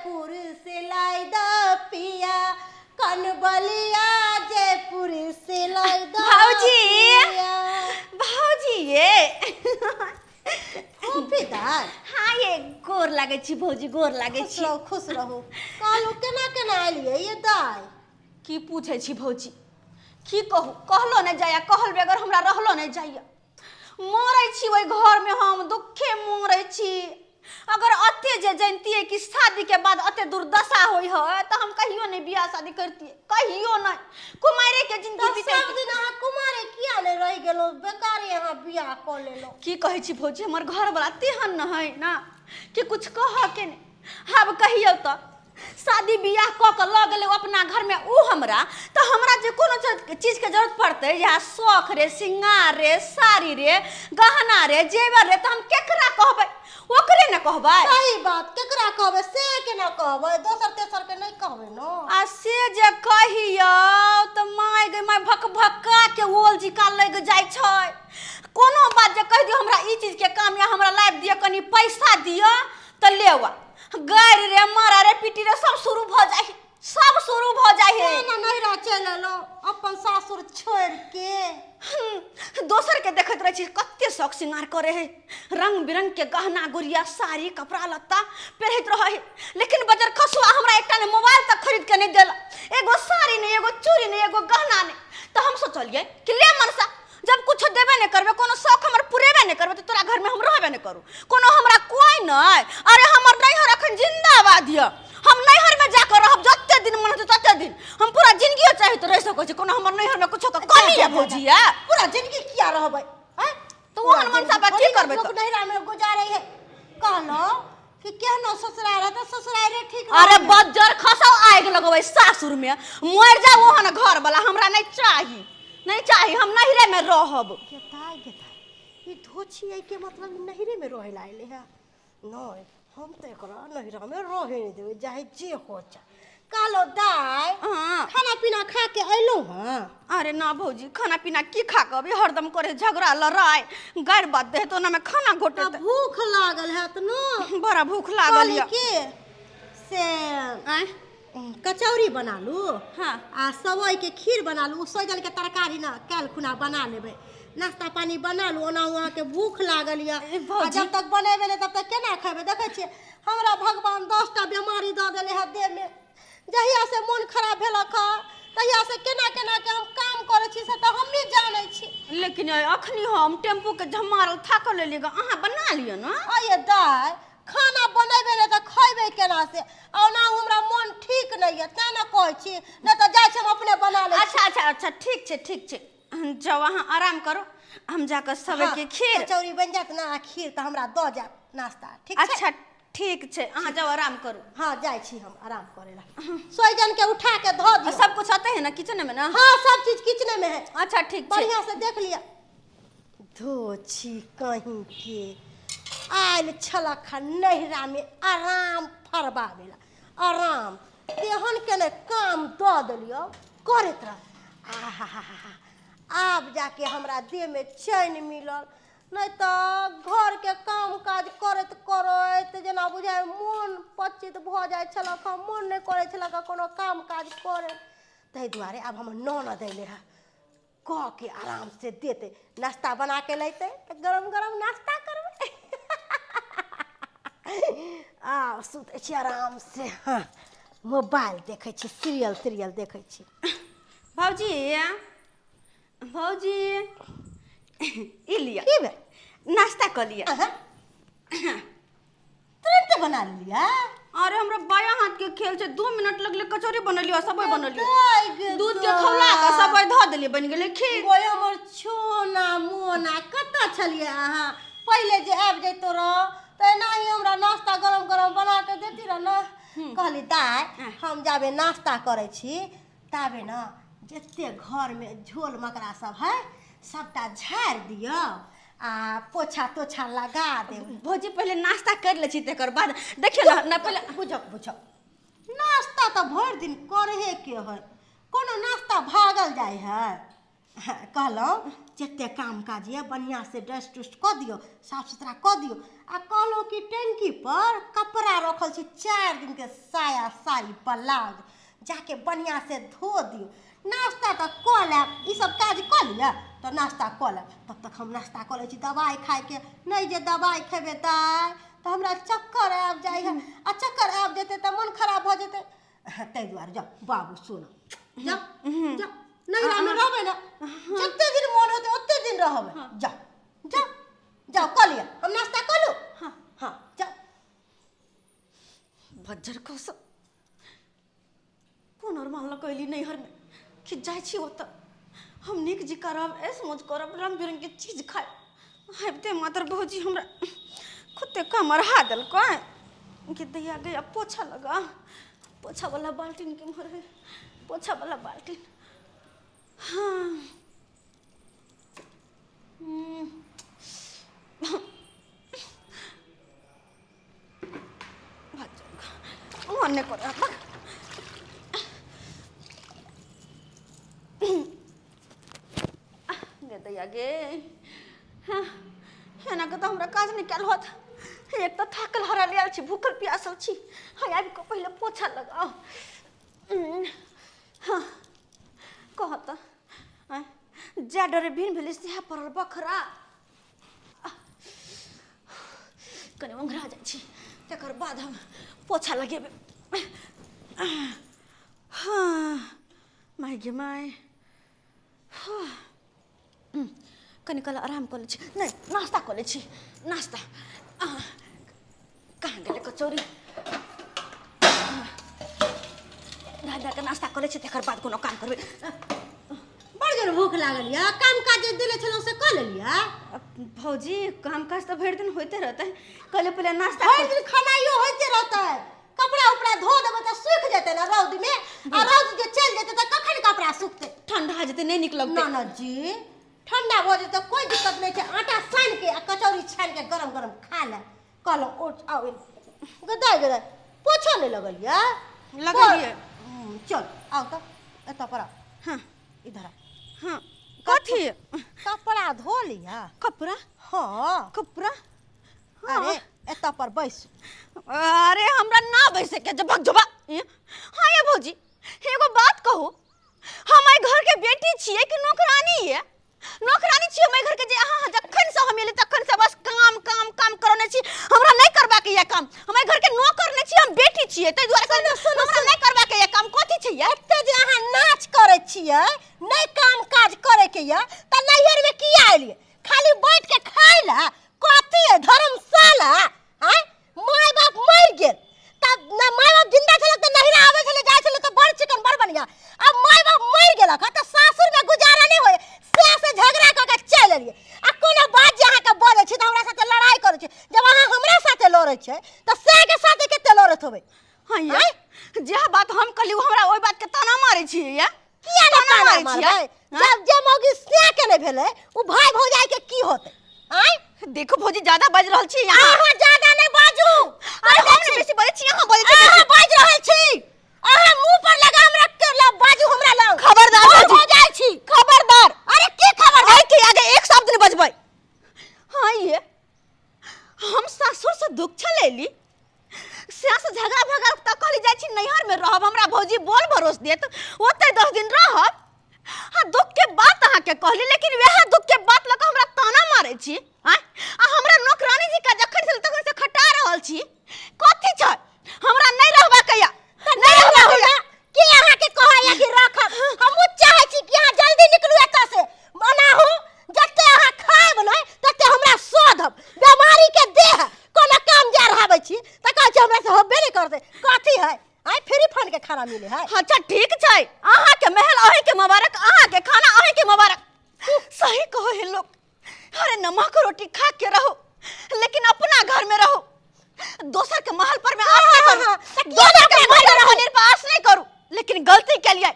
जयपुर से लाई द पिया कनबलिया जयपुर से लाई द भाऊजी ये फूफीदार हाँ ये गोर लागे छी भौजी गोर लागे छी खुश रहो कहलू केना केना एलियै ये दाय की पूछे छी भौजी की कहू कहलो नहीं जाया कहल बेगर हमरा रहलो नहीं जाया मरै छी ओई घर में हम दुखे मरै छी अगर अते जे जानती है कि शादी के बाद अते दुर्दशा होई है तो हम कहियो नहीं बियाह शादी करती कहियो नहीं कुमारे के जिंदगी बीते सब दिन अहाँ कुमारे किया नहीं रह गेलो बेकार यहाँ बियाह कर लेलो की कहै छी भौजी हमर घर वाला तेहन न है ना कि कुछ कह के नहीं अब कहियो तो शादी बियाह क के ल गेले अपना घर में ऊ हमरा तो हमरा जे कोनो चीज के जरूरत पड़ते या शौक रे सिंगार रे साड़ी रे गहना रे जेवर रे तो हम केकरा कहबै ओकरे न कहबै सही बात केकरा कहबै से के न कहबै दोसर तेसर के नहीं कहबै न आ से जे कहियो तो माय गे माय भक भक्का के ओल जिका लग जाय छै कोनो बात जे कह दियो हमरा ई चीज के काम या हमरा लाइफ दियो कनी पैसा दियो त लेवा गाड़ी रे मारा रे पीटी रे सब शुरू भ जाय सब शुरू भ जाय है ना नहिरा चल लो अपन सासुर छोड़ के दोसर के देखत रहे छी कत्ते शौक सिंगार करे है रंग बिरंग के गहना गुड़िया साड़ी कपड़ा लत्ता पहनत रहे लेकिन बजर खसुआ हमरा एकटा ने मोबाइल तक खरीद के नहीं देला एगो साड़ी नहीं एगो चूड़ी नहीं एगो गहना नहीं तो हम सोचलिए कि ले मनसा जब कुछ देबे नहीं करबे कोनो शौक हमर पूरेबे नहीं करबे तो तोरा घर में हम रहबे नहीं करू कोनो हमरा कोई नहीं अरे हमर नैहर अखन जिंदाबाद य हम नैहर में जाकर रहब जत्ते दिन मन होते तत्ते दिन हम पूरा जिंदगी चाहे तो रह सको छी कोनो हमर नैहर में कुछ के कमी है भौजिया पूरा जिंदगी किया रहबै हैं तो ओहन मनसा बात की करबे तो नैहरा में गुजारे है कहलो कि केहनो ससुराल रहता ससुराल रे ठीक अरे बज्जर खसौ आग लगबै सासुर में मर जा ओहन घर वाला हमरा नहीं चाहिए हम नहिरे में रहब गेताई ई धोछी है के मतलब नहिरे में रहे लाइले है नहीं हम तो एकरा नहिरा में रहे नहीं देबे चाहे जे हो जा कालो दाय खाना पीना खा के अइलो हां अरे ना भौजी खाना पीना की खा के अभी हरदम करे झगड़ा लड़ाई गार बात दे तो ना में खाना घोटे भूख लागल है त न बड़ा भूख लागल है के से कचौरी बना लू हाँ आ सवई के खीर बना लू सजल के तरकारी ना काल खुना बना लेबे नाश्ता पानी बना लू ओना वहाँ के भूख लागल या जब तक बनेबे नहीं तब तक केना खेबे देखे छिए हमरा भगवान 10टा बीमारी द देले है देह में जहिया से मन खराब भेलक तहिया से केना केना के हम काम करे छी से त हम नहीं जाने छी लेकिन अखनी हम टेम्पू के झमारल थाकल लेलिए अहाँ बना लियो ना आये दाय खाना बनेबे नहीं त खइबे केना से ओना हमरा मन ठीक नहीं है त ना कहै छी नहीं त जाय छी हम अपने बना ले अच्छा ठीक छे जब अहाँ आराम करो हम जाकर सबे के खीर कचौरी बन जात ना खीर त हमरा द जा नाश्ता ठीक छे अच्छा ठीक छे अहाँ जब आराम करू हां जाय छी हम आराम करेला सोइजन के उठा के ध दियो सब कुछ आते है ना किचन में ना हां सब चीज किचन में है अच्छा ठीक छे बढ़िया से देख लिया धोछी कहीं के आयल छलक नहिरा में आराम फरबावेला आराम तेहन के ने काम द देलियो करत रह आहा आब जाके हमरा देह में चैन मिलल नहीं तो घर के काम काज करत करत जना बुझाय मन पचित भ जाय छलक मन नहीं करे छलक कोनो काम काज करे तै दुआरे अब हम नौना दैले है कह के आराम से देते नाश्ता बना के लेते तो गरम गरम नाश्ता करबे आ सुते छी आराम से हाँ मोबाइल देखे छी सीरियल देखे छी भौजी ई लिया की बे नाश्ता कर लिया तुरंत बना लिया अरे हमरा बाया हाथ के खेल छे 2 मिनट लगले कचौरी बनलियो सबई बनलियो दूध के खौला के सबई ध देलिए बन गेले खीर ओए हमर छोना मोना कत्ता छलिए अहाँ पहले जे आब जइतो र त नाही हमरा नाश्ता गरम गरम बना के देती र न कहली दाय हम जाबे नाश्ता करे छी ताबे न जत्ते घर में झोल मकरा सब है सबटा झाड़ दियो आ पोछा तोछा लगा दे भौजी पहले नाश्ता कर ले छी तकर बाद देखियो ना पहले बुझो नाश्ता तो भर दिन करे के है कोनो नाश्ता भागल जाय है कहलहुँ जते काम काज ये बढ़िया से डस्ट उस्ट कऽ दियौ, साफ सुथरा कऽ दियौ। आ कहलहुँ कि टंकी पर कपड़ा रखल छै 4 दिन के, साया साड़ी ब्लाउज, जाके बढ़िया से धो दियौ। नाश्ता तऽ कऽ लेब, ई सब काज कऽ लिअ तऽ नाश्ता कऽ लेब। तब तक हम नाश्ता कऽ लै छी दवाइ खाइके। नहीं जे दवाइ खेबै तऽ हमरा चक्कर आबि जाइ है, आ चक्कर आबि जेतै तऽ मन खराब भऽ जेतै। ताहि दुआरे जाउ बाबू सुन, जाउ जाउ नैहरामे रहबै ने, जते दिन मोन होतै ओते दिन रहबै। जाउ जाउ जाउ कऽ लिअ, हम नाश्ता कऽ लू। हाँ जाउ। बज्जर कसम कोन और मामला कहली नैहर में कि जाइ छी ओतऽ हम नीक जी करब, ऐस मौज करब, रंग बिरंग के चीज खाए। आबिते मातर भौजी हमरा खुदे कमरहा देलकै कि दैया गया पोछा लगा। पोछा वाला बाल्टीन के मर है, पोछा वाला बाल्टीन। हाँ मने करे गे दैया गे। हाँ एना के तो हमरा काज निकाल होत। एक तो थाकल हराल आयल छी, भूखल प्यासल छी। हाँ आबि के पहले पोछा लगाओ। हाँ कहत जा डरे भिन भेली से पड़ल बखरा। कने ओंघरा जाइ छी, तकर बाद हम पोछा लगेबै। हाँ माय गे माय, कनी कल आराम कर लै छी। नहीं नाश्ता कर लै छी, नाश्ता। कहाँ गेलै कचौरी? धा के नाश्ता कर लै छी, तकर बाद कोनो काम करबै। बड़ जोर भूख लागल यऽ, काम काज जे देले छलहुँ से कऽ लेलियै? भौजी काम काज तो भरि दिन होते रहते, कहले पहले नाश्ता। भरि दिन खानाइयो होते रहते, कपड़ा उपड़ा धो देबै तऽ सूख जेतै ना रौद में, आ रौद जे चलि जेतै तऽ कखन कपड़ा सूखतै? ठंडा जेतै नहीं नीक लगतै। ननद जी ठंडा भऽ जेतै कोई दिक्कत नहीं छै, आटा सान के आ कचौरी छान के गरम गरम खा ले। कहलहुँ उठ आओ गदाय गदाय पोछा नहीं लगलियै? लगलियै। चल आओ तो एतऽ पर। हाँ इधर आ। हाँ कथी? कपड़ा धो लिया। कपड़ा? हाँ कपड़ा। अरे एतऽ पर बैस। अरे हमरा ना बैसे के जबक जबा। हाँ ये भौजी एगो बात कहू, हम आई घर के बेटी छिए कि नौकरानी है? नौकरानी छिए हम घर के, जे अहाँ जखन से हम एली तखन से बस काम काम काम करने छी। हमरा नहीं करबा के ये काम, हम घर के नौकर नहीं छी, हम बेटी छिए। तै दुआरे हमरा नहीं करबा के ये काम कथी छै ये? एते जे अहाँ नाच करे छिए, नहीं काम काज करे के ये त नैहर में किया एलिए? खाली बैठ के खाइ ला? कथी है धर्मशाला? हैं माय बाप मर गेल तब ना, माय बाप जिंदा छल त नैहरा आवे छले जाय छले त बड़ चिकन बड़ बढ़िया। अब माय बाप मर गेल त सासुर में गुजारा नहीं होए, से झगड़ा क के चल एलिए। आ कोनो बात जे अहाँ के बोले छी त हमरा साथे लड़ाई करे छी। जब अहाँ हमरा साथे लड़े छै त से के साथे केते लड़त होबे? हाँ ये जे बात हम कहली हमरा ओई बात के ताना मारे छी ये? किया ना ताना मारबै? जब जे मौगी से के नहीं भेले उ भाई भौजाई के की होते? हैं देखो भौजी ज्यादा बज रहल छी यहाँ। अहाँ ज्यादा नहीं बाजू। अरे हम नहीं बेसी बजै छी, यहाँ बजै छी। अहाँ बाज रहल छी, अहाँ मुंह पर लगाम रख के बाजू हमरा लग। खबरदार हो जाइ छी। खबरदार। अरे की खबरदार? आई के आगे एक शब्द नहीं बजबै। हाँ ये हम सासुर से दुख लेली, से झगड़ा भगड़ त कहली जाइ छी नैहर में रहब, हमरा भौजी बोल भरोस देत ओते 10 दिन रहब। हाँ दुख के बात अहाँ के कहली, लेकिन वह दुख के बात लग हमरा ताना मारे छी। आ हमरा नौकरानी जी का जखन से तखन से खटा रहल छी। कथी छै हमरा नहीं रहबा के या? नहीं रहबा के या कि अहाँ के कहैया कि रखब? हम चाहै छी कि अहाँ जल्दी निकलू एतऽ से। मनाहू जते अहाँ खाएब नै तते हमरा सोधब। बीमारी के देह कोनो काम जा रहबै छी त कहै छी हमरा से होबे नहीं करते। कथी है? आई फ्री फंड के खाना मिले है? अच्छा ठीक छै, अहाँ के महल अहीं के मुबारक, अहाँ के खाना अहीं के मुबारक। सही कहो है लोग। अरे नमक रोटी खा के रहो, लेकिन अपना घर में रहो। दोसर के महल पर मैं आस नहीं करूं, दोसर के महल पर आस नहीं करूं। लेकिन गलती के लिए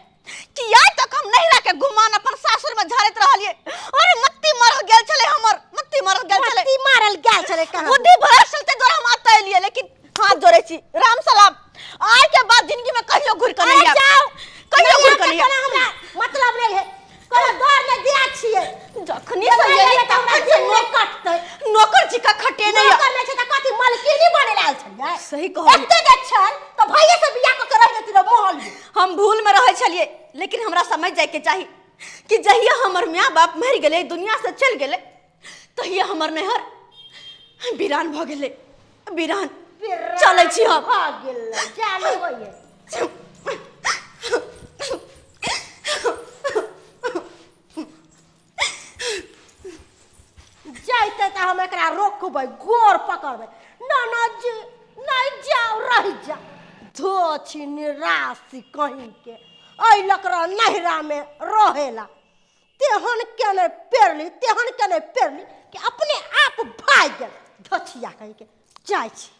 कि आज तक हम नैहरा के गुमान अपन सासुर में झाड़त रहलिए। अरे मत्ती मारल गेल चले, हमर मत्ती मारल गेल चले। मत्ती मारल गेल चले कहां? बुद्धि भरा चलते द्वारा हम आता लिए, लेकिन हाथ जोड़े छी राम सलाम। आज के बाद जिंदगी में कहियो घुर कर नहीं जाओ, कहियो घुर कर नहीं। हमरा मतलब नहीं है, कोनो दौर में सही कहलिए। एते जे छल तो भैया से बियाह क के रह जेती महल में। हम भूल में रहे छलिए, लेकिन हमरा समझ जाए के चाही कि जहिया हमर माँ बाप मर गेले, दुनिया से चल गेले, तहिया हमर नहर वीरान भ गेले। वीरान चलै छी हम। भाग गेल जाने होइए। जाइते तो हम एकरा रोकबै, गोर पकड़बै, नाना जी नहीं जाओ रह जा। धो छी निराशी कहीं के, ऐ लकड़ा नहरा में रहेला। तेहन केने पेरली, तेहन केने पेरली कि अपने आप भाग गेल। धछिया कहीं के जाय छी।